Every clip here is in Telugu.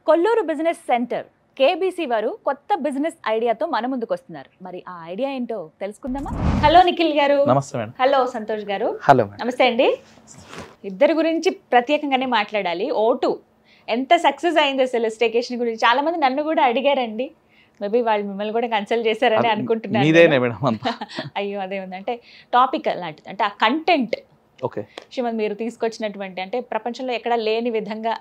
కొల్లూరు బిజినెస్ సెంటర్ కేబీసీ వారు కొత్త బిజినెస్ ఐడియాతో మన ముందుకు వస్తున్నారు. మరి ఆ ఐడియా ఏంటో తెలుసుకుందామా? హలో నిఖిల్ గారు. నమస్తే మేడం. హలో సంతోష్ గారు. హలో. నమస్తే అండి. ఇద్దరి గురించి ప్రత్యేకంగానే మాట్లాడాలి. O2 ఎంత సక్సెస్ అయింది అసలు స్టేకేషన్ గురించి చాలా మంది నన్ను కూడా అడిగారండి. మేబీ వాళ్ళు మిమ్మల్ని కూడా కన్సల్ట్ చేశారని అనుకుంటున్నాను. అయ్యో అదే ఉందంటే టాపిక్ అలాంటిది, అంటే ఆ కంటెంట్ ఓకే శ్రీమంత్ మీరు తీసుకొచ్చినటువంటి అంటే ప్రపంచంలో ఎక్కడ లేని విధంగా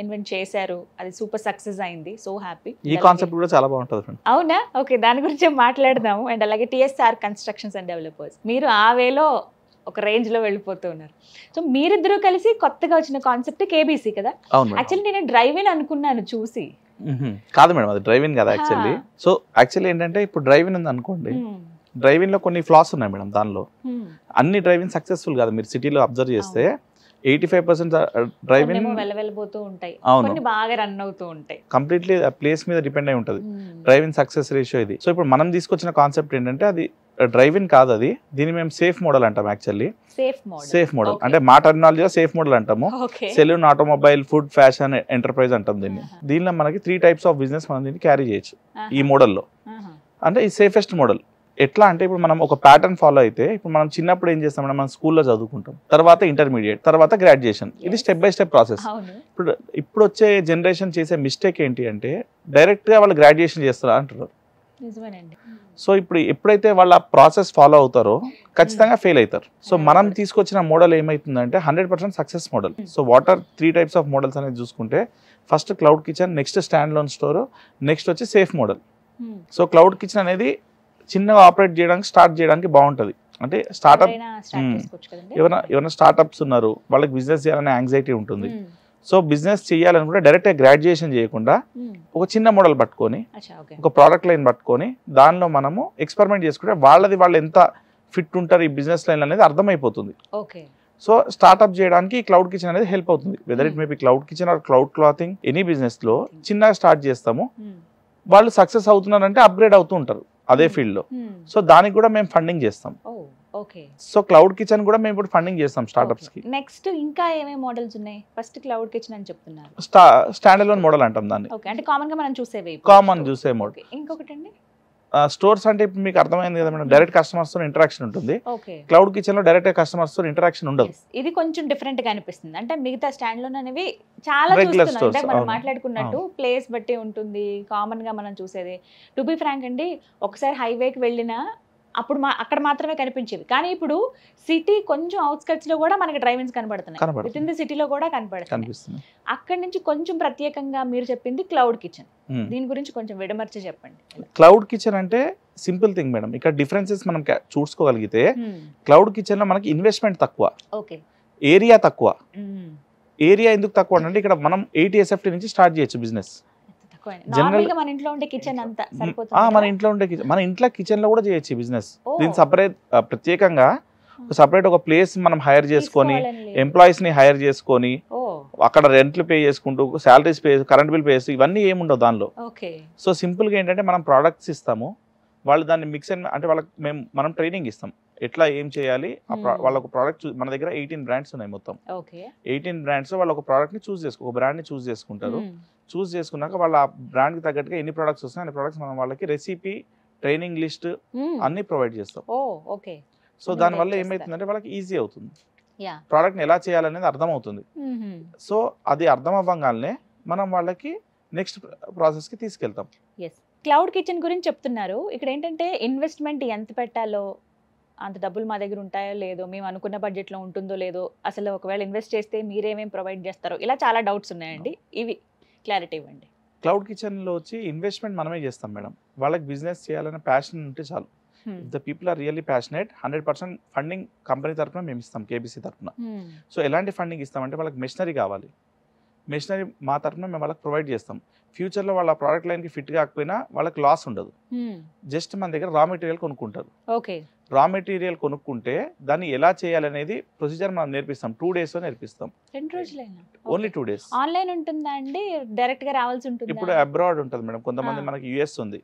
ఇన్వెంట్ చేశారు. అది సూపర్ సక్సెస్ అయింది. So happy. ఈ కాన్సెప్ట్ కూడా చాలా బాగుంటుంది. అవునా? ఓకే, దాని గురించి మాట్లాడదాము. అండ్ అలాగే TSR కన్స్ట్రక్షన్స్ అండ్ డెవలపర్స్, మీరు ఆ వేలో ఒక రేంజ్ లో వెళ్ళిపోతూ ఉన్నారు. సో మీరిద్దరూ కలిసి కొత్తగా వచ్చిన కాన్సెప్ట్ కేబీసీ కదా? యాక్చువల్లీ నేను డ్రైవ్ ఇన్ అనుకున్నాను చూసి. కాదు మేడం, అది డ్రైవ్ ఇన్ కదా యాక్చువల్లీ. సో యాక్చువల్లీ ఏంటంటే ఇప్పుడు డ్రైవ్ ఇన్ ఉంది అనుకోండి, డ్రైవ్ ఇన్ లో కొన్ని ఫ్లాస్ ఉన్నాయి మేడం. దానిలో అన్ని డ్రైవ్ ఇన్ సక్సెస్ఫుల్ కాదు. మీరు సిటీలో అబ్జర్వ్ చేస్తే 85% డ్రైవ్ ఇన్ వెళ్ళబోతూ ఉంటాయి, బాగా రన్ అవుతూ ఉంటాయి. కంప్లీట్లీ ప్లేస్ మీద డిపెండ్ అయి ఉంటుంది డ్రైవ్ ఇన్ సక్సెస్ రేషియో ఇది. సో ఇప్పుడు మనం తీసుకొచ్చిన కాన్సెప్ట్ ఏంటంటే అది డ్రైవ్ ఇన్ కాదు, అది దీన్ని మేము సేఫ్ మోడల్ అంటాం. యాక్చువల్లీ సేఫ్ మోడల్ అంటే మా టెర్మినాలజీలో సేఫ్ మోడల్ అంటాము. Salon, automobile, food, fashion, enterprise అంటాం దీన్ని. దీనిలో మనకి 3 టైప్స్ ఆఫ్ బిజినెస్ మనం దీన్ని క్యారీ చేయొచ్చు ఈ మోడల్లో. అంటే ఈ సేఫెస్ట్ మోడల్ ఎట్లా అంటే ఇప్పుడు మనం ఒక ప్యాటర్న్ ఫాలో అయితే, ఇప్పుడు మనం చిన్నప్పుడు ఏం చేస్తామంటే మనం స్కూల్లో చదువుకుంటాం, తర్వాత ఇంటర్మీడియట్, తర్వాత గ్రాడ్యుయేషన్. ఇది స్టెప్ బై స్టెప్ ప్రాసెస్. ఇప్పుడు వచ్చే జనరేషన్ చేసే మిస్టేక్ ఏంటి అంటే డైరెక్ట్ గా వాళ్ళు గ్రాడ్యుయేషన్ చేస్తారా అంటారు. సో ఇప్పుడు ఎప్పుడైతే వాళ్ళ ప్రాసెస్ ఫాలో అవుతారో ఖచ్చితంగా ఫెయిల్ అవుతారు. సో మనం తీసుకొచ్చిన మోడల్ ఏమైతుందంటే 100% success model. So what are 3 types of models అనేది చూసుకుంటే, first cloud kitchen, next standalone store, next వచ్చి safe model. So cloud kitchen అనేది చిన్నగా ఆపరేట్ చేయడానికి, స్టార్ట్ చేయడానికి బాగుంటుంది. అంటే స్టార్ట్అప్ ఎవరైనా స్టార్ట్అప్స్ ఉన్నారు, వాళ్ళకి బిజినెస్ చేయాలనే యాంగ్జైటీ ఉంటుంది. సో బిజినెస్ చేయాలనుకుంటే డైరెక్ట్ గ్రాడ్యుయేషన్ చేయకుండా ఒక చిన్న మోడల్ పట్టుకొని, ఒక ప్రోడక్ట్ లైన్ పట్టుకొని దానిలో మనము ఎక్స్పెరిమెంట్ చేసుకుంటే వాళ్ళు ఎంత ఫిట్ ఉంటారు ఈ బిజినెస్ లైన్ అనేది అర్థమైపోతుంది. సో స్టార్ట్అప్ చేయడానికి క్లౌడ్ కిచెన్ అనేది హెల్ప్ అవుతుంది. Whether it may be cloud kitchen or cloud clothing, any business లో చిన్నగా స్టార్ట్ చేస్తాము. వాళ్ళు సక్సెస్ అవుతున్నారంటే అప్గ్రేడ్ అవుతూ ఉంటారు అదే ఫీల్డ్ లో. సో దానికి కూడా మేము ఫండింగ్ చేస్తాం. సో క్లౌడ్ కిచెన్ కూడా మేము ఇప్పుడు ఫండింగ్ చేస్తాం స్టార్ట్అప్స్ కి. నెక్స్ట్ ఇంకా ఏమేం మోడల్స్ ఉన్నాయి? ఫస్ట్ క్లౌడ్ కిచెన్ అని చెప్తున్నారు, స్టాండ్ అలోన్ మోడల్ అంటాం దాన్ని. అంటే కామన్ గా మనం చూసేవి, కామన్ చూసే మోడల్. ఇంకొకటి అండి స్టోర్స్ అంటే ఇప్పుడు మీకు అర్థమైంది కదా మేడం, డైరెక్ట్ కస్టమర్స్ తో ఇంటరాక్షన్ ఉంటుంది. క్లౌడ్ కిచెన్ లో డైరెక్ట్ కస్టమర్స్ తో ఇంటరాక్షన్ ఉండదు. ఇది కొంచెం డిఫరెంట్ గా అనిపిస్తుంది. అంటే మిగతా స్టాండ్ లోన్ అనేవి చాలా చూస్తున్నాం, అంటే మనం మాట్లాడుకున్నట్టు ప్లేస్ బట్టి ఉంటుంది. కామన్ గా మనం చూసేది టు బి ఫ్రాంక్ అండి, ఒకసారి హైవేకి వెళ్ళినా అప్పుడు అక్కడ మాత్రమే కనిపించేది. కానీ ఇప్పుడు సిటీ కొంచెం అవుట్స్కట్స్ లో కూడా మనకి డ్రైవ్ ఇన్స్ కనబడుతున్నాయి, విత్ ఇన్ ది సిటీలో కూడా కనిపిస్తుంది. అక్కడి నుంచి కొంచెం ప్రత్యేకంగా మీరు చెప్పింది క్లౌడ్ కిచెన్, దీని గురించి కొంచెం విడమర్చి చెప్పండి. క్లౌడ్ కిచెన్ అంటే సింపుల్ థింగ్ మేడం. ఇక్కడ డిఫరెన్సెస్ మనం చూసుకోగలిగితే క్లౌడ్ కిచెన్ లో మనకి ఇన్వెస్ట్మెంట్ తక్కువ, ఏరియా తక్కువ. ఏరియా ఎందుకు తక్కువ అంటే ఇక్కడ మనం 80 SFT నుంచి స్టార్ట్ చేయొచ్చు బిజినెస్. మన ఇంట్లో ఉండే కిచెన్ మన ఇంట్లో కిచెన్ లో కూడా చేయొచ్చు బిజినెస్. దీని సపరేట్ ప్రత్యేకంగా సపరేట్ ఒక ప్లేస్ మనం హైర్ చేసుకొని, ఎంప్లాయీస్ ని హైర్ చేసుకొని, అక్కడ రెంట్లు పే చేసుకుంటూ, salaries pay, current bill pay, ఇవన్నీ ఏముండవు దానిలో. సో సింపుల్ గా ఏంటంటే మనం ప్రోడక్ట్స్ ఇస్తాము, వాళ్ళు దాన్ని మిక్స్ అండ్ అంటే వాళ్ళకి మనం ట్రైనింగ్ ఇస్తాం ఎట్లా ఏం చేయాలి. వాళ్ళొక ప్రోడక్ట్ మన దగ్గర 18 బ్రాండ్స్ ఉన్నాయి మొత్తం. 18 బ్రాండ్స్ వాళ్ళు ఒక ప్రోడక్ట్ ని ఒక బ్రాండ్ ని చూస్ చేసుకుంటారు. చూస్ చేసుకున్నాక వాళ్ళ ఆ బ్రాండ్ కి తగ్గట్టుగా ఎన్ని ప్రొడక్ట్స్ వస్తాయి అన్ని ప్రొడక్ట్స్ మనం వాళ్ళకి రెసిపీ, ట్రైనింగ్ లిస్ట్ అన్ని ప్రొవైడ్ చేస్తాం. సో దానివల్ల ఏమైతుందంటే వాళ్ళకి ఈజీ అవుతుంది, ప్రోడక్ట్ ని ఎలా చేయాలనేది అర్థం అవుతుంది. సో అది అర్థం అవ్వగానే మనం వాళ్ళకి నెక్స్ట్ ప్రాసెస్ కి తీసుకెళ్తాం. క్లౌడ్ కిచెన్ గురించి చెప్తున్నారు. ఇక్కడ ఏంటంటే ఇన్వెస్ట్మెంట్ ఎంత పెట్టాలో, అంత డబ్బులు మా దగ్గర ఉంటాయో లేదో, మేము అనుకున్న బడ్జెట్లో ఉంటుందో లేదో, అసలు ఒకవేళ ఇన్వెస్ట్ చేస్తే మీరేమేమి ప్రొవైడ్ చేస్తారో, ఇలా చాలా డౌట్స్ ఉన్నాయండి. ఇవి క్లారిటీ ఇవ్వండి. క్లౌడ్ కిచెన్లో వచ్చి ఇన్వెస్ట్మెంట్ మనమే చేస్తాం మేడం. వాళ్ళకి బిజినెస్ చేయాలనే ప్యాషన్ ఉంటే చాలు. The people are really passionate, 100% funding company తరఫున మేము ఇస్తాం, కేబీసీ తరఫున. సో ఎలాంటి ఫండింగ్ ఇస్తామంటే వాళ్ళకి మెషినరీ కావాలి, మెషినరీ మా తరఫున మేము వాళ్ళకి ప్రొవైడ్ చేస్తాం. ఫ్యూచర్లో వాళ్ళ ప్రోడక్ట్ లైన్కి ఫిట్ కాకపోయినా వాళ్ళకి లాస్ ఉండదు. జస్ట్ మన దగ్గర రా మెటీరియల్ కొనుక్కుంటారు. రా మెటీరియల్ కొనుక్కుంటే దాన్ని ఎలా చేయాలనేది ప్రొసీజర్ మనం నేర్పిస్తాం. 2 days లో నేర్పిస్తాం. 2 రోజులైనా? Only 2 days. ఆన్లైన్ ఉంటుందా అండి, డైరెక్ట్ గా రావాల్సి ఉంటుంది? ఇప్పుడు అబ్రాడ్ ఉంటుంది మేడం. కొంతమంది మనకి US ఉంది,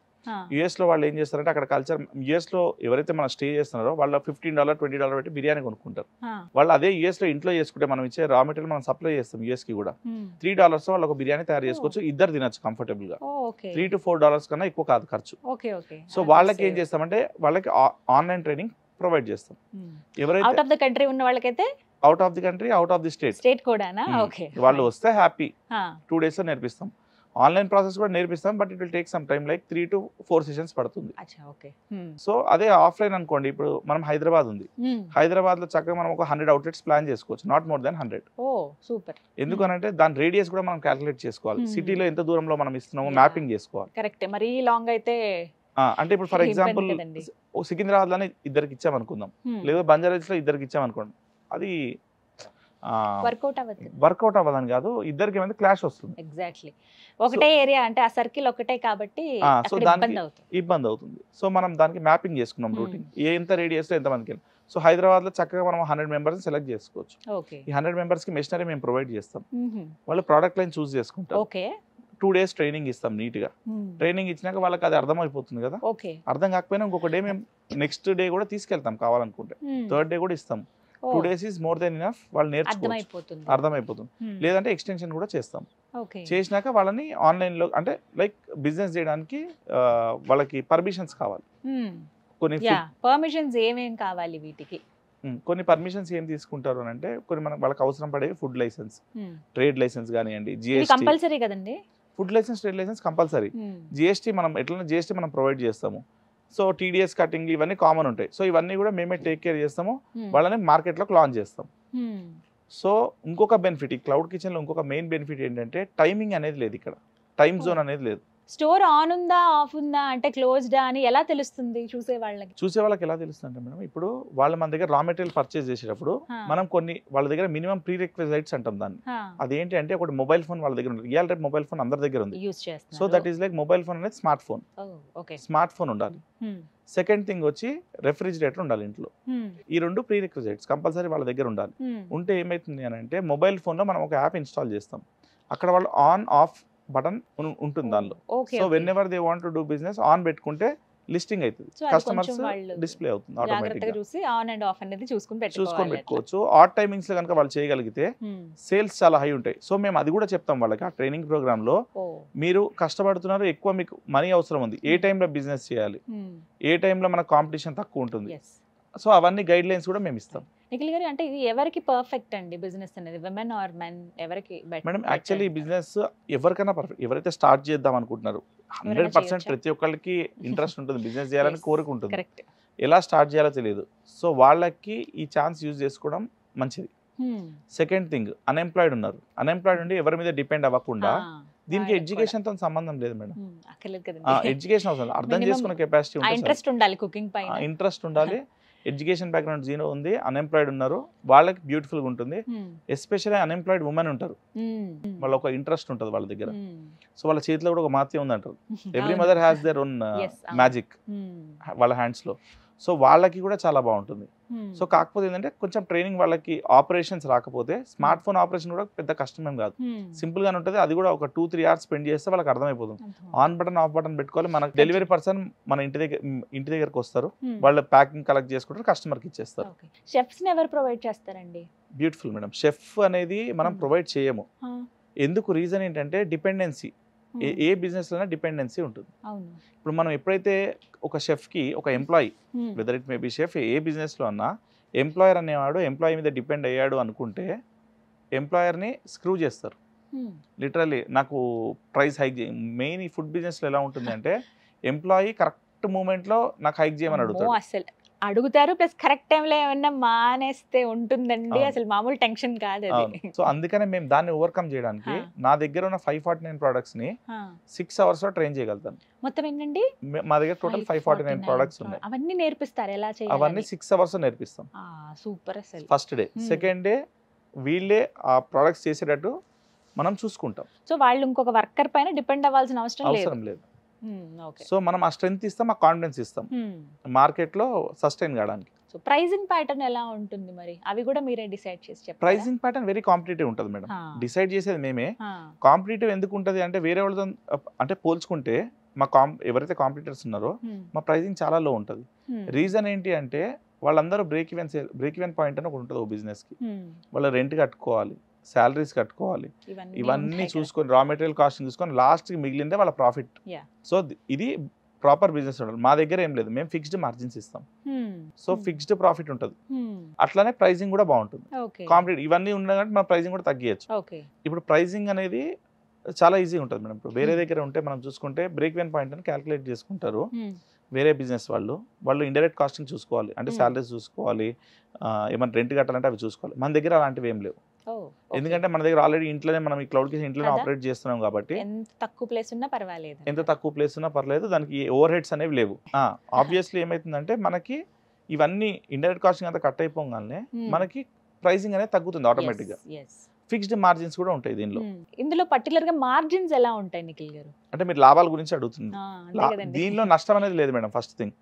యూఎస్ లో వాళ్ళు ఏం చేస్తారంటే అక్కడ కల్చర్, యూఎస్ లో ఎవరైతే మనం స్టే చేస్తున్నారో వాళ్ళ $15 $20 పెట్టి బిర్యానీ కొనుక్కుంటారు. వాళ్ళు అదే యూఎస్ లో ఇంట్లో చేసుకుంటే మనం ఇచ్చే రా మెటీరియల్ మనం సప్లై చేస్తాం యూఎస్ కి కూడా, $3 వాళ్ళు ఒక బిర్యానీ తయారు చేసుకోవచ్చు, ఇద్దరు తినచ్చు కంఫర్టబుల్ గా. $3 to $4 కన్నా ఎక్కువ కాదు ఖర్చు. సో వాళ్ళకి ఏం చేస్తామంటే వాళ్ళకి ఆన్లైన్ ట్రైనింగ్ ప్రొవైడ్ చేస్తాం. ఎవరైతే అవుట్ ఆఫ్ ద కంట్రీ ఉన్న వాళ్ళకైతే out of the country, out of the state కూడానా? ఓకే, వాళ్ళు వస్తే హ్యాపీ. 2 days లో నేర్పిస్తాం. ఆన్లైన్ ప్రాసెస్ కూడా నేర్పిస్తాం, but it will take some time, like 3 to 4 sessions పడుతుంది. సో అదే ఆఫ్లైన్ అనుకోండి, ఇప్పుడు మనం హైదరాబాద్ ఉంది, హైదరాబాద్ లో చక్కగా మనం ఒక 100 outlets ప్లాన్ చేసుకోవచ్చు, నాట్ మోర్ దెన్ 100. సూపర్. ఎందుకనంటే దాని రేడియస్ కూడా మనం క్యాలిక్యులేట్ చేసుకోవాలి, సిటీలో ఎంత దూరంలో మనం ఇస్తున్నామో మ్యాపింగ్ చేసుకోవాలి. కరెక్ట్. మరి లాంగ్ అయితే అంటే ఇప్పుడు ఫర్ ఎగ్జాంపుల్ సికింద్రాబాద్ లోనే ఇద్దరికి ఇచ్చామనుకుందాం, లేదా బంజారాహిల్స్ లో ఇద్దరికి ఇచ్చామనుకోండి, అది వర్కౌట్ అవ్వదని కాదు, ఇద్దరికి ఏమైనా క్లాష్ వస్తుంది. ఎగ్జాక్ట్లీ, ఒకటే ఏరియా అంటే ఆ సర్కిల్ ఒకటే కాబట్టి సో దానికి ఇబ్బంది అవుతుంది. సో మనం దానికి మ్యాపింగ్ చేసుకున్నాం రూటింగ్, ఎంత రేడియస్ లో ఎంత మందికి. సో హైదరాబాద్ లో చక్కగా మనం 100 members సెలెక్ట్ చేసుకోవచ్చు. ఈ 100 members కి మెషినరీ మేము ప్రొవైడ్ చేస్తాం, వాళ్ళు ప్రోడక్ట్ లైన్ చూస్ చేసుకుంటారు. 2 days ట్రైనింగ్ ఇస్తాం, నీట్ గా ట్రైనింగ్ ఇచ్చినాక వాళ్ళకి అది అర్థమైపోతుంది కదా. అర్థం కాకపోయినా ఇంకొక డే మేము నెక్స్ట్ డే కూడా తీసుకెళ్తాం కావాలనుకుంటే, 3rd day కూడా ఇస్తాం. 2 days is more than enough, వాళ్ళు నేర్చుకోవచ్చు, అర్థమైపోతుంది. లేదంటే ఎక్స్టెన్షన్ కూడా చేస్తాం. చేసినాక వాళ్ళని ఆన్లైన్ లో, అంటే లైక్ బిజినెస్ చేయడానికి వాళ్ళకి పర్మిషన్స్ కావాలి, కొన్ని పర్మిషన్స్ ఏమేం కావాలి వీటికి. కొన్ని పర్మిషన్స్ ఏం తీసుకుంటారు అని అంటే, కొన్ని మనకు వాళ్ళకి అవసరం పడేవి ఫుడ్ లైసెన్స్, ట్రేడ్ లైసెన్స్ కానివ్వండి, జిఎస్టీ కంపల్సరీ కదండి. Food licence, trade licence compulsory. GST మనం ఎట్లా జిఎస్టీ మనం ప్రొవైడ్ చేస్తాము. సో టీడీఎస్ కటింగ్ ఇవన్నీ కామన్ ఉంటాయి. సో ఇవన్నీ కూడా మేమే టేక్ కేర్ చేస్తాము, వాళ్ళని మార్కెట్లోకి లాంచ్ చేస్తాం. సో ఇంకొక బెనిఫిట్, ఈ క్లౌడ్ కిచెన్ లో ఇంకొక మెయిన్ బెనిఫిట్ ఏంటంటే టైమింగ్ అనేది లేదు, ఇక్కడ టైం జోన్ అనేది లేదు. స్టోర్ ఆన్ ఉందా ఆఫ్ ఉందా అంటే క్లోజ్డా అని ఎలా తెలుస్తుంది చూసే వాళ్ళకి ఎలా తెలుస్తుంది అంటే మేడం, ఇప్పుడు వాళ్ళు మన దగ్గర రా మెటీరియల్ పర్చేస్ చేసేటప్పుడు మనం కొన్ని వాళ్ళ దగ్గర మినిమం ప్రీ రిక్విజైట్స్ అంటాం దాన్ని. అదేంటి అంటే ఒకటి మొబైల్ ఫోన్ వాళ్ళ దగ్గర ఉంటుంది, ఇవాళ రేపు మొబైల్ ఫోన్ అందరి దగ్గర ఉంది. So that is like mobile phone అనేది స్మార్ట్ ఫోన్, స్మార్ట్ ఫోన్ ఉండాలి. సెకండ్ థింగ్ వచ్చి రెఫ్రిజిరేటర్ ఉండాలి ఇంట్లో. ఈ 2 ప్రీ రిక్విజైట్స్ కంపల్సరీ వాళ్ళ దగ్గర ఉండాలి. ఉంటే ఏమైతుంది అని అంటే మొబైల్ ఫోన్ లో మనం ఒక యాప్ ఇన్స్టాల్ చేస్తాం, అక్కడ వాళ్ళు ఆన్ ఆఫ్ బటన్ ఉంటుంది దానిలో. So when ever they want to do business on పెట్టుకుంటే లిస్టింగ్ అవుతుంది, కస్టమర్స్ డిస్ప్లే అవుతుంది ఆటోమేటిక్గా, చూసుకొని పెట్టుకోవచ్చు. ఆడ్ టైమింగ్స్ లో కనుక వాళ్ళు చేయగలిగితే సేల్స్ చాలా హై ఉంటాయి. సో మేము అది కూడా చెప్తాం వాళ్ళకి ఆ ట్రైనింగ్ ప్రోగ్రామ్ లో, మీరు కష్టపడుతున్నారు, ఎక్కువ మీకు మనీ అవసరం ఉంది, ఏ టైంలో బిజినెస్ చేయాలి, ఏ టైంలో మన కాంపిటీషన్ తక్కువ ఉంటుంది, సో అవన్నీ గైడ్ లైన్స్ కూడా మేము ఇస్తాం. నిఖిల్ గారు, అంటే ఇది ఎవరికి పర్ఫెక్ట్ అండి బిజినెస్ అనేది, విమెన్ ఆర్ మెన్, ఎవరికి? మేడం యాక్చువల్లీ ఈ బిజినెస్ ఎవరికైనా పర్ఫెక్ట్, ఎవరైతే స్టార్ట్ చేద్దాం అనుకుంటున్నారు 100% ప్రతి ఒక్కరికి ఇంట్రెస్ట్ ఉంటుంది, బిజినెస్ చేయాలని కోరిక ఉంటుంది, ఎలా స్టార్ట్ చేయాలో తెలియదు. సో వాళ్ళకి ఈ ఛాన్స్ యూజ్ చేసుకోవడం మంచిది. సెకండ్ థింగ్, అన్ఎంప్లాయిడ్ ఉన్నారు, అన్ఎంప్లాయిడ్ ఉండి ఎవరి మీద డిపెండ్ అవ్వకుండా, దీనికి ఎడ్యుకేషన్ తో సంబంధం లేదు మేడం, ఎడ్యుకేషన్ అవసరం, అర్థం చేసుకునే కెపాసిటీ ఉండాలి, ఇంట్రెస్ట్ ఉండాలి, ఎడ్యుకేషన్ బ్యాక్గ్రౌండ్ జీరో ఉంది, అన్ఎంప్లాయిడ్ ఉన్నారు, వాళ్ళకి బ్యూటిఫుల్గా ఉంటుంది. ఎస్పెషల్లీ అన్ఎంప్లాయిడ్ ఉమెన్ ఉంటారు, వాళ్ళ ఒక ఇంట్రెస్ట్ ఉంటుంది వాళ్ళ దగ్గర, సో వాళ్ళ చేతిలో కూడా ఒక మాత్యం ఉంది అంటారు. Every mother has their own magic వాళ్ళ హ్యాండ్స్లో. సో వాళ్ళకి కూడా చాలా బాగుంటుంది. సో కాకపోతే ఏంటంటే కొంచెం ట్రైనింగ్, వాళ్ళకి ఆపరేషన్స్ రాకపోతే, స్మార్ట్ ఫోన్ ఆపరేషన్ కూడా పెద్ద కష్టమేం కాదు, సింపుల్ గానే ఉంటుంది. అది కూడా ఒక 2-3 hours స్పెండ్ చేస్తే వాళ్ళకి అర్థమైపోతుంది. ఆన్ బటన్ ఆఫ్ బటన్ పెట్టుకోవాలి, మనకు డెలివరీ పర్సన్ మన ఇంటి దగ్గరకు వస్తారు, వాళ్ళు ప్యాకింగ్ కలెక్ట్ చేసుకుంటారు, కస్టమర్కి ఇచ్చేస్తారు. షెఫ్స్ ని ఎవరు ప్రొవైడ్ చేస్తారండి? బ్యూటిఫుల్ మేడం, షెఫ్ అనేది మనం ప్రొవైడ్ చేయము. ఎందుకు? రీజన్ ఏంటంటే డిపెండెన్సీ, ఏ బిజినెస్ లోనే డిపెండెన్సీ ఉంటుంది. ఇప్పుడు మనం ఎప్పుడైతే ఒక షెఫ్ కి ఒక employee, weather it may B chef, A business లో అన్నా ఎంప్లాయర్ అనేవాడు ఎంప్లాయీ మీద డిపెండ్ అయ్యాడు అనుకుంటే ఎంప్లాయర్ని స్క్రూ చేస్తారు లిటరల్లీ. నాకు ప్రైస్ హైక్ చేయ, మెయిన్ ఈ ఫుడ్ బిజినెస్ లో ఎలా ఉంటుంది అంటే ఎంప్లాయీ కరెక్ట్ మూమెంట్ లో నాకు హైక్ చేయమని అడుగుతారు, ప్లస్ కరెక్ట్ టైంలో ఏమన్నా మానేస్తే ఉంటుందండి, అసలు మామూలు టెన్షన్ కాదు అది. సో అందుకనే మేము దాన్ని ఓవర్కమ్ చేయడానికి నా దగ్గర ఉన్న 549 products ని 6 hours లో ట్రైన్ చేయగలుగుతాను. మొత్తం ఏంటండి మా దగ్గర టోటల్ 549 products ఉన్నాయి. అవన్నీ నేర్పిస్తారు ఎలా చేయాలి? అవన్నీ 6 hours లో నేర్పిస్తాం. సూపర్. అసలు ఫస్ట్ డే, సెకండ్ డే వీళ్ళే ఆ ప్రొడక్ట్స్ చేసేటట్టు మనం చూసుకుంటాం. సో వాళ్ళు ఇంకొక వర్కర్ పైన డిపెండ్ అవ్వాల్సిన అవసరం లేదు. సో మనం ఆ స్ట్రెంగ్త్ ఇస్తాం, ఆ కాన్ఫిడెన్స్ ఇస్తాం మార్కెట్ లో సస్టైన్ కావడానికి. సో ప్రైసింగ్ ప్యాటర్న్ ఎలా ఉంటుంది మరి? అవి కూడా మీరే డిసైడ్ చేసి చెప్పండి. ప్రైసింగ్ ప్యాటర్న్ వెరీ కాంపిటేటివ్ ఉంటుంది మేడం, డిసైడ్ చేసేది మేమే. కాంపిటేటివ్ ఎందుకు ఉంటుంది అంటే వేరే వాళ్ళతో అంటే పోల్చుకుంటే ఎవరైతే కాంపిటీటర్స్ ఉన్నారో మా ప్రైజింగ్ చాలా లో ఉంటుంది. రీజన్ ఏంటి అంటే వాళ్ళందరూ బ్రేక్ ఈవెన్ పాయింట్ అని ఒకటి ఉంటుంది బిజినెస్కి. వాళ్ళు రెంట్ కట్టుకోవాలి, శాలరీస్ కట్టుకోవాలి, ఇవన్నీ చూసుకొని రా మెటీరియల్ కాస్ట్ చూసుకొని లాస్ట్కి మిగిలిందే వాళ్ళ ప్రాఫిట్. సో ఇది ప్రాపర్ బిజినెస్ ఉండాలి. మా దగ్గర ఏం లేదు, మేము ఫిక్స్డ్ మార్జిన్స్ ఇస్తాం. సో ఫిక్స్డ్ ప్రాఫిట్ ఉంటుంది. అట్లానే ప్రైజింగ్ కూడా బాగుంటుంది. కాంపిటేటివ్ ఇవన్నీ ఉండగానే మన ప్రైజింగ్ కూడా తగ్గియచ్చు. ఇప్పుడు ప్రైజింగ్ అనేది చాలా ఈజీగా ఉంటుంది మేడం. ఇప్పుడు వేరే దగ్గర ఉంటే మనం చూసుకుంటే బ్రేక్ ఈవెన్ పాయింట్ అని క్యాలిక్యులేట్ చేసుకుంటారు. వేరే బిజినెస్ వాళ్ళు ఇండైరెక్ట్ కాస్టింగ్ చూసుకోవాలి, అంటే శాలరీస్ చూసుకోవాలి, ఏమైనా రెంట్ కట్టాలంటే అవి చూసుకోవాలి. మన దగ్గర అలాంటివి ఏం లేవు. ఎందుకంటే మన దగ్గర ఆల్రెడీ ఇంట్లోనే మనం ఈ క్లౌడ్ కిచెన్ ఇంట్లోనే ఆపరేట్ చేస్తున్నాం కాబట్టి ఎంత తక్కువ ప్లేస్ ఉన్నా పర్వాలేదు, దానికి ఓవర్ హెడ్స్ అనేవి లేవు. ఆబ్వియస్లీ ఏమైతుందంటే మనకి ఇవన్నీ ఇండైరెక్ట్ కాస్టింగ్ అంతా కట్ అయిపోగానే మనకి ప్రైసింగ్ అనేది తగ్గుతుంది ఆటోమేటిక్ గా. ఫిక్స్డ్ మార్జిన్స్ కూడా ఉంటాయి దీనిలో. ఇందులో పర్టికులర్ గా మార్జిన్స్ ఎలా ఉంటాయి నిఖిల్ గారు? అంటే మీరు లాభాల గురించి అడుగుతుంది. దీనిలో నష్టం అనేది లేదు మేడం. ఫస్ట్ థింగ్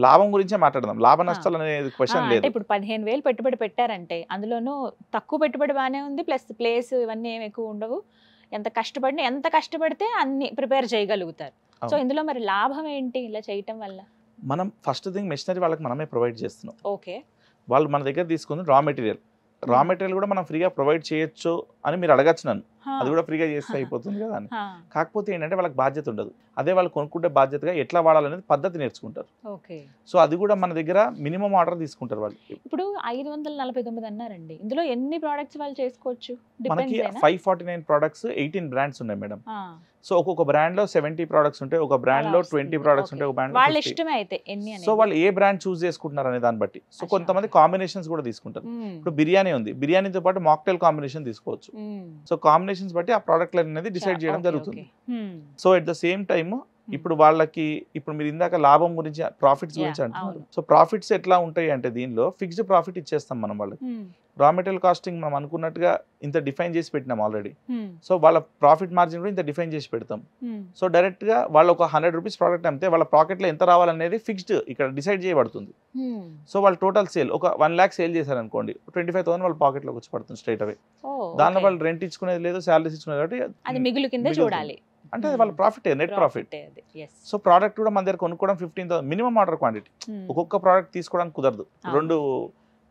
లాభం గురించే మాట్లాడదాం. లాభ నష్టాలు అనేది క్వశ్చన్ లేదు. ఇప్పుడు 15,000 పెట్టుబడి పెట్టారంటే అందులోనూ తక్కువ పెట్టుబడి బాగానే ఉంది, ప్లస్ ప్లేస్ ఇవన్నీ ఏమి ఎక్కువ ఉండవు. ఎంత కష్టపడితే అన్ని ప్రిపేర్ చేయగలుగుతారు. సో ఇందులో మరి లాభం ఏంటి ఇలా చేయటం వల్ల? మనం ఫస్ట్ థింగ్ మెషినరీ వాళ్ళకి మనమే ప్రొవైడ్ చేస్తున్నాం. వాళ్ళు మన దగ్గర తీసుకుంది రా మెటీరియల్ కూడా మనం ఫ్రీగా ప్రొవైడ్ చేయొచ్చు అని మీరు అడగచ్చు నన్ను. అది కూడా ఫ్రీగా చేస్తే అయిపోతుంది కదా అని. కాకపోతే ఏంటంటే వాళ్ళకి బాధ్యత ఉండదు. అదే వాళ్ళు కొనుక్కుంటే బాధ్యతగా ఎట్లా వాడాలనేది పద్ధతి నేర్చుకుంటారు. సో అది కూడా మన దగ్గర మినిమం ఆర్డర్ తీసుకుంటారు వాళ్ళు. ఇప్పుడు 549 అన్నారండి, ఇందులో ఎన్ని ప్రొడక్ట్స్ వాళ్ళు చేసుకోవచ్చు? మనకి 549 ప్రొడక్ట్స్ 18 బ్రాండ్స్ ఉన్నాయి మేడం. సో ఒక్కొక్క బ్రాండ్ లో 70 ప్రొడక్ట్స్ ఉంటాయి, ఒక బ్రాండ్ లో 20 ప్రొడక్ట్స్ ఉంటాయి, ఒక బ్రాండ్ వాళ్ళ ఇష్టమే అయితే ఎన్ని. సో వాళ్ళు ఏ బ్రాండ్ చూస్ చేసుకుంటున్నారు అనే దాన్ని బట్టి. సో కొంతమంది కాంబినేషన్స్ కూడా తీసుకుంటారు. ఇప్పుడు బిర్యానీ ఉంది, బిర్యానీతో పాటు మాక్టైల్ కాంబినేషన్ తీసుకోవచ్చు. సో కాంబినేషన్స్ బట్టి ఆ ప్రోడక్ట్ లైన్ అనేది డిసైడ్ చేయడం జరుగుతుంది. So at the same time ఇప్పుడు వాళ్ళకి ఇప్పుడు మీరు ఇందాక లాభం గురించి ప్రాఫిట్స్ గురించి అంటున్నారు. సో ప్రాఫిట్స్ ఎట్లా ఉంటాయి అంటే దీనిలో ఫిక్స్డ్ ప్రాఫిట్ ఇచ్చేస్తాం మనం వాళ్ళకి. రా మెటీరియల్ కాస్టింగ్ మనం అనుకున్నట్టుగా ఇంత డిఫైన్ చేసి పెట్టినాం ఆల్రెడీ. సో వాళ్ళ ప్రాఫిట్ మార్జిన్ కూడా ఇంత డిఫైన్ చేసి పెడతాం. సో డైరెక్ట్ గా వాళ్ళు ఒక 100 రూపీస్ ప్రోడక్ట్ అమ్మితే వాళ్ళ పాకెట్ లో ఎంత రావాలనేది ఫిక్స్డ్ ఇక్కడ డిసైడ్ చేయబడుతుంది. సో వాళ్ళు టోటల్ సేల్ ఒక 1 lakh సేల్ చేశారు అనుకోండి, 25,000 వాళ్ళ పాకెట్ లోకి వచ్చి పడుతుంది స్ట్రైట్ అవే. దానిలో వాళ్ళు రెంట్ ఇచ్చుకునేది లేదు, శాలరీస్ ఇచ్చుకునేది కాబట్టి అది మిగులు కింద చూడాలి. అంటే వాళ్ళ profit, net profit. So product కూడా మన దగ్గర కొనుక్కోవడం 15,000 మినిమం ఆర్డర్ క్వాంటిటీ. ఒక్కొక్క ప్రోడక్ట్ తీసుకోవడానికి కుదరదు. 2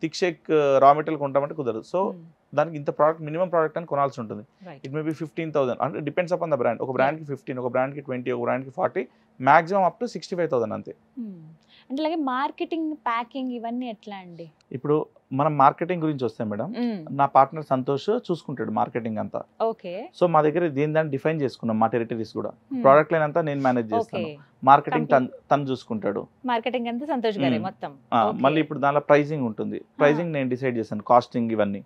థిక్ షేక్ రా మెటీరియల్ కొంటామంటే కుదరదు. సో దానికి ఇంత ప్రోడక్ట్ మినిమం ప్రోడక్ట్ అని కొనాల్సి ఉంటుంది. ఇట్ మే బి 15,000 అంటే డిపెండ్స్ అపాన్ ద బ్రాండ్. ఒక బ్రాండ్ కి 15, ఒక బ్రాండ్ కి 20, ఒక బ్రాండ్ కి 40, మాక్సిమం అప్ టు 65,000 అంతే. అంటే అలాగే మార్కెటింగ్, ప్యాకింగ్ ఇవన్నీ ఎట్లా అండి? ఇప్పుడు మనం మార్కెటింగ్ గురించి వస్తే మేడం, నా పార్ట్నర్ సంతోష్ చూసుకుంటాడు మార్కెటింగ్ అంతా. సో మా దగ్గర దాన్ని డిఫైన్ చేసుకున్నాం, మా టెరిటరీస్ కూడా. ప్రోడక్ట్ లైన్ అంతా నేను మేనేజ్ చేస్తాను, మార్కెటింగ్ తను చూసుకుంటాడు. మార్కెటింగ్ అంతా సంతోష్ గారే మొత్తం. మళ్ళీ ఇప్పుడు దానిలో ప్రైజింగ్ ఉంటుంది, ప్రైజింగ్ నేను డిసైడ్ చేస్తాను, కాస్టింగ్ ఇవన్నీ.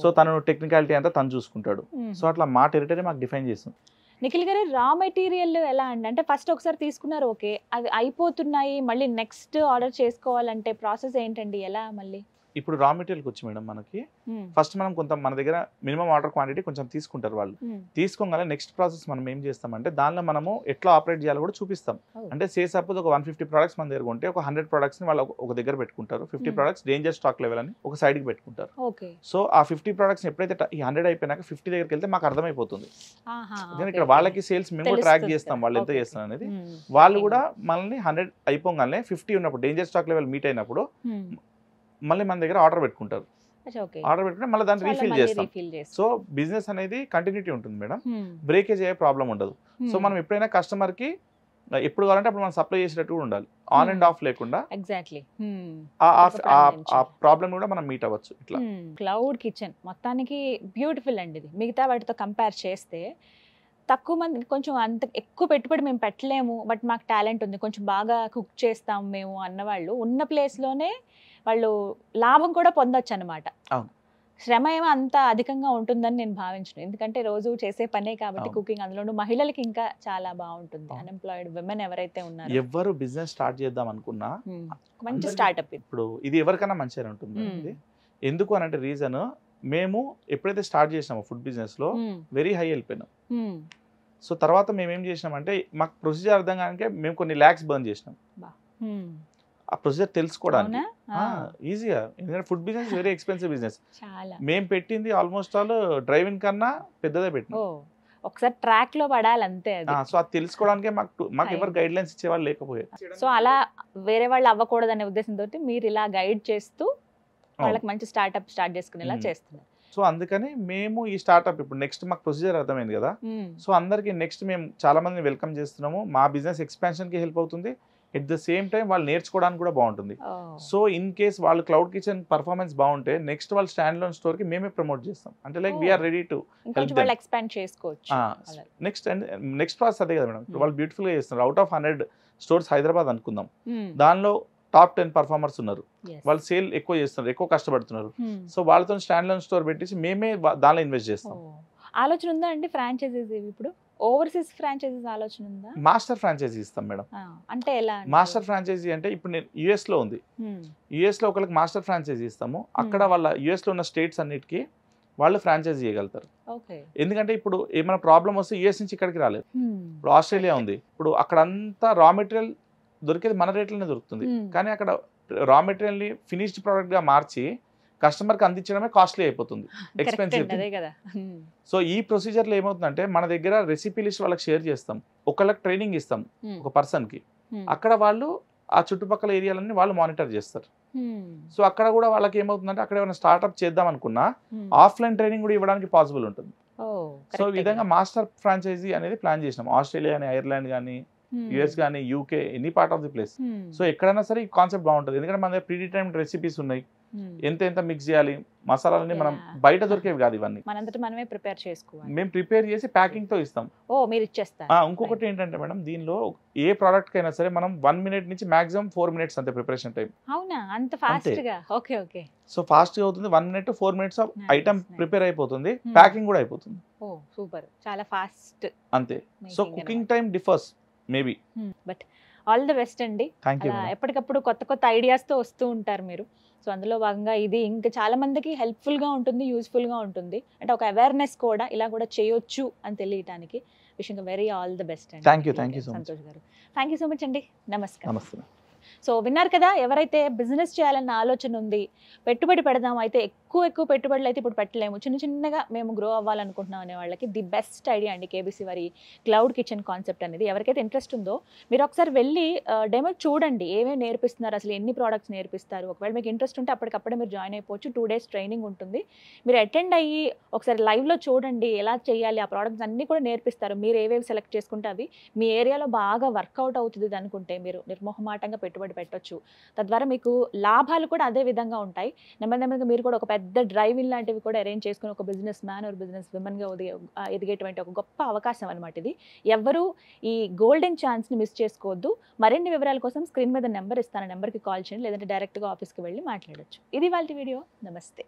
సో తను టెక్నికాలిటీ అంతా తను చూసుకుంటాడు. సో అట్లా మా టెరిటరీ మాకు డిఫైన్ చేస్తుంది. నిఖిల్ గారు, రా మెటీరియల్ ఎలా అండి? అంటే ఫస్ట్ ఒకసారి తీసుకున్నారు, ఓకే, అది అయిపోతున్నాయి, మళ్ళీ నెక్స్ట్ ఆర్డర్ చేసుకోవాలంటే ప్రాసెస్ ఏంటండి, ఎలా మళ్ళీ? ఇప్పుడు రా మెటీరియల్కి వచ్చి మేడం మనకి ఫస్ట్ మనం కొంత మన దగ్గర మినిమం ఆర్డర్ క్వాంటిటీ కొంచెం తీసుకుంటారు వాళ్ళు. తీసుకోగానే నెక్స్ట్ ప్రాసెస్ మనం ఏం చేస్తామంటే దానిలో మనము ఎట్లా ఆపరేట్ చేయాలో కూడా చూపిస్తాం. అంటే సే సపోజ్ ఒక 150 ప్రొడక్ట్స్ మన దగ్గర ఉంటే ఒక 100 ప్రొడక్ట్స్ ని వాళ్ళు ఒక దగ్గర పెట్టుకుంటారు, 50 ప్రొడక్ట్స్ డేంజర్ స్టాక్ లెవెల్ అని ఒక సైడ్ కి పెట్టుకుంటారు. సో ఆ 50 ప్రొడక్ట్స్ ఎప్పుడైతే ఈ 100 అయిపోయినాక 50 దగ్గరికి వెళ్తే మాకు అర్థమైపోతుంది. ఇక్కడ వాళ్ళకి సేల్స్ మేము కూడా ట్రాక్ చేస్తాం, వాళ్ళు ఎంత చేస్తాం అనేది. వాళ్ళు కూడా మనల్ని 100 అయిపోగానే 50 ఉన్నప్పుడు డేంజర్ స్టాక్ లెవెల్ మీట్ అయినప్పుడు మళ్ళీ మన దగ్గర ఆర్డర్ పెట్టుకుంటారు. ఆర్డర్ పెట్టుకుంటే మళ్ళీ దాన్ని రీఫిల్ చేస్తాం. సో బిజినెస్ అనేది కంటిన్యూటీ ఉంటుంది మేడం, బ్రేకేజ్ అయ్యే ప్రాబ్లం ఉండదు. సో మనం ఎప్పుడైనా కస్టమర్ కి ఎప్పుడు కావాలంటే అప్పుడు మనం సప్లై చేసేటట్టు కూడా ఉండాలి, ఆన్ అండ్ ఆఫ్ లేకుండా. ఆ ప్రాబ్లం కూడా మనం మీట్ అవ్వచ్చు. ఇట్లా క్లౌడ్ కిచెన్ మొత్తానికి బ్యూటిఫుల్ అండి. ఇది మిగతా వాటితో కంపేర్ చేస్తే తక్కువ మంది, కొంచెం అంత ఎక్కువ పెట్టుబడి మేము పెట్టలేము, బట్ మాకు టాలెంట్ ఉంది, కొంచెం బాగా కుక్ చేస్తాం మేము అన్నవాళ్ళు ఉన్న ప్లేస్లోనే వాళ్ళు లాభం కూడా పొందొచ్చు అనమాట. శ్రమ ఏమో అంత అధికంగా ఉంటుందని నేను భావించను, ఎందుకంటే రోజు చేసే పనే కాబట్టి కుకింగ్. అందులోనూ మహిళలకి ఇంకా చాలా బాగుంటుంది. అన్ఎంప్లాయిడ్ విమెన్ ఎవరైతే ఉన్నారో, ఎవరు బిజినెస్ స్టార్ట్ చేద్దాం అనుకున్నా మంచి స్టార్ట్అప్. ఇప్పుడు ఇది ఎవరికైనా మంచిగా ఉంటుంది. ఎందుకు అని అంటే రీజన్, మేము ఎప్పుడైతే స్టార్ట్ చేసినామో ఫుడ్ బిజినెస్ లో వెరీ హై వెళ్ళిపోయినాం. సో తర్వాత మేము ఏం చేసినామంటే మాకు ప్రొసీజర్ అర్థం కానీ మేము కొన్ని ల్యాక్స్ బర్న్ చేసినాం ఆ ప్రొసీజర్ తెలుసుకోవడానికి. ఈజీగా, ఎందుకంటే food business very expensive business. మేము పెట్టింది ఆల్మోస్ట్ ఆల్ డ్రైవింగ్ కన్నా పెద్దదే పెట్టినాం. ఒకసారి ట్రాక్ లో పడాలి అంతే అది. సో అది తెలుసుకోవడానికే మాకు ఎవరు గైడ్ లైన్స్ ఇచ్చేవాళ్ళు లేకపోయారు. సో అలా వేరే వాళ్ళు అవ్వకూడదు అనే ఉద్దేశంతో మీరు ఇలా గైడ్ చేస్తూ వాళ్ళకి మంచి స్టార్ట్అప్ స్టార్ట్ చేసుకునేలా చేస్తున్నారు. సో అందుకని మేము ఈ స్టార్ట్అప్ ఇప్పుడు నెక్స్ట్ మాకు ప్రొసీజర్ అర్థమైంది కదా, సో అందరికి నెక్స్ట్ మేము చాలా మందిని వెల్కమ్ చేస్తున్నాము. మా బిజినెస్ ఎక్స్పాన్షన్ కి హెల్ప్ అవుతుంది, ఎట్ ద సేమ్ టైం వాళ్ళు నేర్చుకోవడానికి కూడా బాగుంటుంది. సో ఇన్ కేస్ వాళ్ళు క్లౌడ్ కిచెన్ పర్ఫార్మెన్స్ బాగుంటే నెక్స్ట్ వాళ్ళు స్టాండ్ లోన్ స్టోర్ కి మేమే ప్రమోట్ చేస్తాం. అంటే like we are ready to expand చేసుకోవచ్చు. నెక్స్ట్ ప్రాసెస్ అదే కదా మేడం, వాళ్ళు బ్యూటిఫుల్ గా చేస్తున్నారు. అవుట్ ఆఫ్ 100 స్టోర్స్ హైదరాబాద్ అనుకుందాం, దానిలో టాప్ 10 పర్ఫార్మర్స్ ఉన్నారు, వాళ్ళు సేల్ ఎక్కువ చేస్తున్నారు, ఎక్కువ కష్టపడుతున్నారు. సో వాళ్ళతో స్టాండ్ లోన్ స్టోర్ పెట్టేసి మేమే దానిలో ఇన్వెస్ట్ చేస్తాం. ఆలోచన ఉందా అండి ఫ్రాంచైజీస్? ఇప్పుడు ఓవర్సీస్ ఫ్రాంచైజీస్ ఆలోచన ఉందా? మాస్టర్ ఫ్రాంచైజీ ఇస్తాం మేడం. అంటే ఎలా? మాస్టర్ ఫ్రాంచైజీ అంటే ఇప్పుడు నేను యుఎస్ లో ఉంది, యుఎస్ లో ఒకరికి మాస్టర్ ఫ్రాంచైజీ ఇస్తాము. అక్కడ వాళ్ళ యుఎస్ లో ఉన్న స్టేట్స్ అన్నిటికీ వాళ్ళు ఫ్రాంచైజీ చేయగలుగుతారు. ఎందుకంటే ఇప్పుడు ఏమైనా ప్రాబ్లం వస్తే యుఎస్ నుంచి ఇక్కడికి రాలేదు. ఇప్పుడు ఆస్ట్రేలియా ఉంది, ఇప్పుడు అక్కడ అంతా రా మెటీరియల్ దొరికేది మన రేట్లోనే దొరుకుతుంది, కానీ అక్కడ రా మెటీరియల్ని ఫినిష్డ్ ప్రోడక్ట్ గా మార్చి కస్టమర్కి అందించడమే కాస్ట్లీ అయిపోతుంది, ఎక్స్పెన్సివ్. సో ఈ ప్రొసీజర్లో ఏమవుతుందంటే మన దగ్గర రెసిపీ లిస్ట్ వాళ్ళకి షేర్ చేస్తాం, ఒకళ్ళకి ట్రైనింగ్ ఇస్తాం ఒక పర్సన్కి, అక్కడ వాళ్ళు ఆ చుట్టుపక్కల ఏరియాలన్నీ వాళ్ళు మానిటర్ చేస్తారు. సో అక్కడ కూడా వాళ్ళకి ఏమవుతుందంటే అక్కడ ఏమైనా స్టార్ట్అప్ చేద్దాం అనుకున్నా ఆఫ్లైన్ ట్రైనింగ్ కూడా ఇవ్వడానికి పాసిబుల్ ఉంటుంది. సో ఈ విధంగా మాస్టర్ ఫ్రాంచైజీ అనేది ప్లాన్ చేసినాం. ఆస్ట్రేలియా కానీ, ఐర్లాండ్ కానీ, యుఎస్ కానీ, UK, any part of the place. So ఎక్కడైనా సరే ఈ కాన్సెప్ట్ బాగుంటుంది, ఎందుకంటే మన దగ్గర ప్రీడిటర్మిన్డ్ రెసిపీస్ ఉన్నాయి, ఎంత మిక్స్ చేయాలి, మసాలాలని మనం బయట దొరికేవి కాదు, ఇవన్నీ మనమే ప్రిపేర్ చేసుకోవాలి. మేము ప్రిపేర్ చేసి ప్యాకింగ్ తో ఇస్తాం. మీరు ఇచ్చేస్తారు. ఇంకొకటి ఏంటంటే మేడం, దీనిలో ఏ ప్రోడక్ట్ కైనా సరే మనం 1 minute నుంచి మాక్సిమం 4 minutes అంతే ప్రిపరేషన్ టైం. అవునా? అంత ఫాస్ట్ గా? Okay okay. సో ఫాస్ట్ గా అవుతుంది, 1 minute to 4 minutes item prepare అయిపోతుంది, ప్యాకింగ్ కూడా అయిపోతుంది. ఓ సూపర్, చాలా ఫాస్ట్ అంతే. So cooking time differs maybe. But all the best అండి. ఎప్పటికప్పుడు కొత్త ఐడియాస్ తో వస్తూ ఉంటారు మీరు. సో అందులో భాగంగా ఇది ఇంకా చాలా మందికి హెల్ప్ఫుల్ గా ఉంటుంది, యూస్ఫుల్ గా ఉంటుంది. అంటే ఒక అవేర్నెస్ కూడా ఇలా కూడా చేయొచ్చు అని తెలియటానికి. విషయంగా వెరీ ఆల్ ది బెస్ట్ అండి. Thank you so much Santosh గారు. థ్యాంక్ యూ సో మచ్ అండి. నమస్కారం. నమస్తే. సో విన్నారు కదా, ఎవరైతే బిజినెస్ చేయాలన్న ఆలోచన ఉంది, పెట్టుబడి పెడదాం, అయితే ఎక్కువ పెట్టుబడులు అయితే ఇప్పుడు పెట్టలేము, చిన్నగా మేము గ్రో అవ్వాలనుకుంటున్నాం అనే వాళ్ళకి ది బెస్ట్ ఐడియా అండి కేబీసీ వారి క్లౌడ్ కిచెన్ కాన్సెప్ట్ అనేది. ఎవరికైతే ఇంట్రెస్ట్ ఉందో మీరు ఒకసారి వెళ్ళి డెమో చూడండి, ఏమేమి నేర్పిస్తున్నారు, అసలు ఎన్ని ప్రోడక్ట్స్ నేర్పిస్తారు. ఒకవేళ మీకు ఇంట్రెస్ట్ ఉంటే అప్పటికప్పుడే మీరు జాయిన్ అయిపోవచ్చు. 2 days ట్రైనింగ్ ఉంటుంది. మీరు అటెండ్ అయ్యి ఒకసారి లైవ్లో చూడండి, ఎలా చేయాలి, ఆ ప్రోడక్ట్స్ అన్నీ కూడా నేర్పిస్తారు. మీరు ఏవేవి సెలెక్ట్ చేసుకుంటే అవి మీ ఏరియాలో బాగా వర్కౌట్ అవుతుంది అనుకుంటే మీరు నిర్మోహమాటంగా పెట్టుబడి పెట్టొచ్చు. తద్వారా మీకు లాభాలు కూడా అదే విధంగా ఉంటాయి. నెమ్మదిగా మీరు కూడా ఒక పెద్ద డ్రైవింగ్ లాంటివి కూడా అరేంజ్ చేసుకుని ఒక బిజినెస్ మ్యాన్ ఆర్ బిజినెస్ విమెన్గా ఎదిగేటువంటి ఒక గొప్ప అవకాశం అనమాట ఇది. ఎవరు ఈ గోల్డెన్ ఛాన్స్ని మిస్ చేసుకోవద్దు. మరిన్ని వివరాల కోసం స్క్రీన్ మీద నెంబర్ ఇస్తాను, నెంబర్కి కాల్ చేయండి, లేదంటే డైరెక్ట్గా ఆఫీస్కి వెళ్ళి మాట్లాడొచ్చు. ఇది వాళ్ళ వీడియో. నమస్తే.